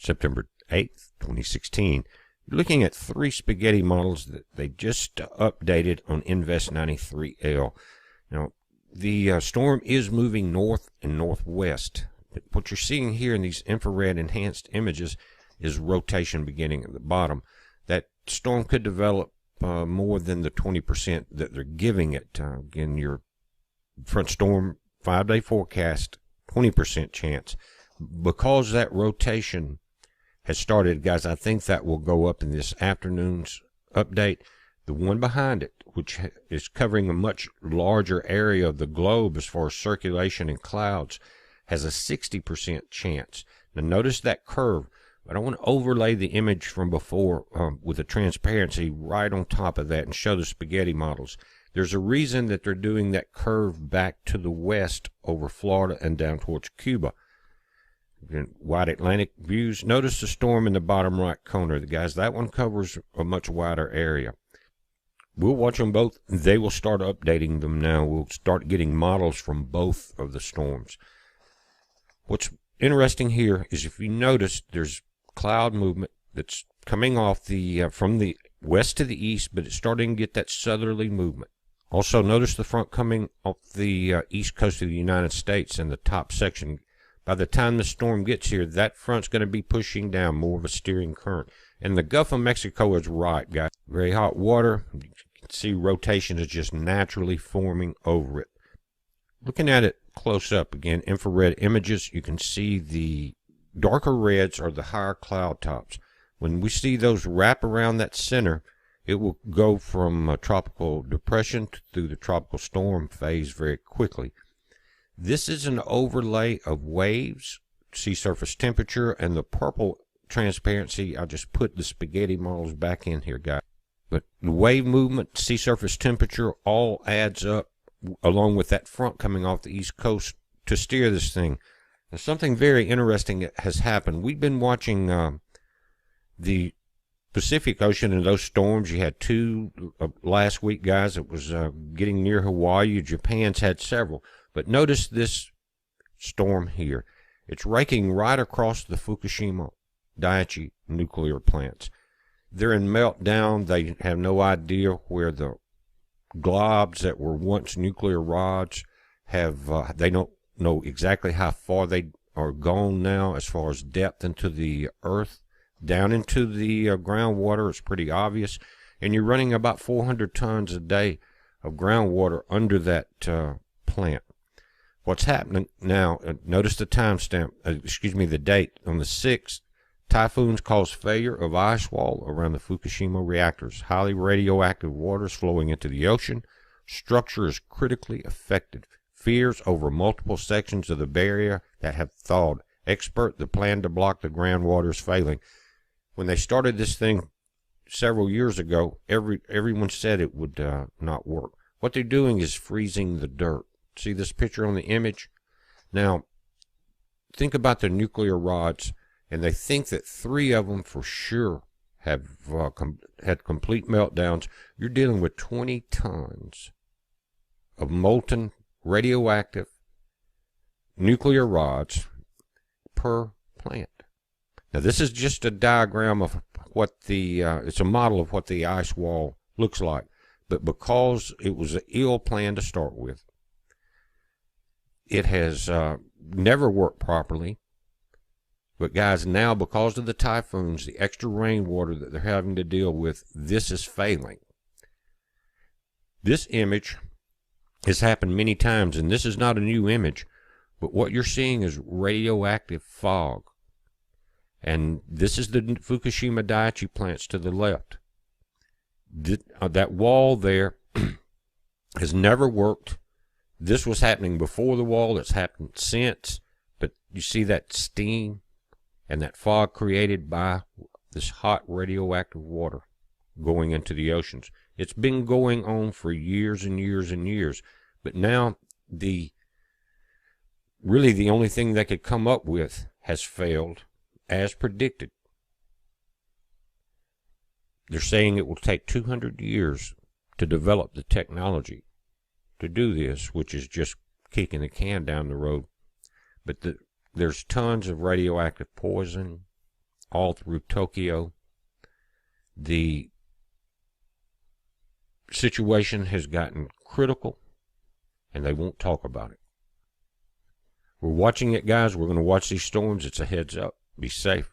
September 8th, 2016. You're looking at 3 spaghetti models that they just updated on Invest 93L. Now, the storm is moving north and northwest. But what you're seeing here in these infrared enhanced images is rotation beginning at the bottom. That storm could develop more than the 20% that they're giving it. Again, your front storm 5-day forecast, 20% chance. Because that rotation has started, guys, I think that will go up in this afternoon's update. The one behind it, which is covering a much larger area of the globe as far as circulation and clouds, has a 60% chance. Now notice that curve, but I want to overlay the image from before with the transparency right on top of that and show the spaghetti models. There's a reason that they're doing that curve back to the west over Florida and down towards Cuba. Again, wide Atlantic views. Notice the storm in the bottom right corner. Guys, that one covers a much wider area. We'll watch them both. They will start updating them now. We'll start getting models from both of the storms. What's interesting here is if you notice there's cloud movement that's coming off the from the west to the east, but it's starting to get that southerly movement. Also notice the front coming off the east coast of the United States in the top section. By the time the storm gets here, that front's going to be pushing down more of a steering current. And the Gulf of Mexico is right, guys. Very hot water. You can see rotation is just naturally forming over it. Looking at it close up, again, infrared images, you can see the darker reds are the higher cloud tops. When we see those wrap around that center, it will go from a tropical depression through the tropical storm phase very quickly. This is an overlay of waves, sea surface temperature, and the purple transparency. I just put the spaghetti models back in here, guys. But the wave movement, sea surface temperature, all adds up along with that front coming off the east coast to steer this thing. Now, something very interesting has happened. We've been watching the Pacific Ocean and those storms. You had 2 last week, guys. It was getting near Hawaii. Japan's had several. But notice this storm here. It's raking right across the Fukushima Daiichi nuclear plants. They're in meltdown. They have no idea where the globs that were once nuclear rods have, they don't know exactly how far they are gone now as far as depth into the earth. Down into the groundwater, it's pretty obvious. And you're running about 400 tons a day of groundwater under that plant. What's happening now, notice the timestamp, the date. On the 6th, typhoons cause failure of ice wall around the Fukushima reactors. Highly radioactive water is flowing into the ocean. Structure is critically affected. Fears over multiple sections of the barrier that have thawed. The plan to block the groundwater is failing. When they started this thing several years ago, everyone said it would not work. What they're doing is freezing the dirt. See this picture on the image? Now, think about the nuclear rods, and they think that 3 of them for sure have had complete meltdowns. You're dealing with 20 tons of molten radioactive nuclear rods per plant. Now, this is just a diagram of what it's a model of what the ice wall looks like. But because it was an ill plan to start with, it has never worked properly. But guys, now because of the typhoons, the extra rainwater that they're having to deal with, this is failing. This image has happened many times, and this is not a new image. But what you're seeing is radioactive fog. And this is the Fukushima Daiichi plants to the left. That wall there has never worked. This was happening before the wall. It's happened since. But you see that steam and that fog created by this hot radioactive water going into the oceans. It's been going on for years and years and years. But now really the only thing they could come up with has failed as predicted. They're saying it will take 200 years to develop the technology to do this, which is just kicking the can down the road. But there's tons of radioactive poison all through Tokyo. The situation has gotten critical, and they won't talk about it. We're watching it, guys. We're going to watch these storms. It's a heads up. Be safe.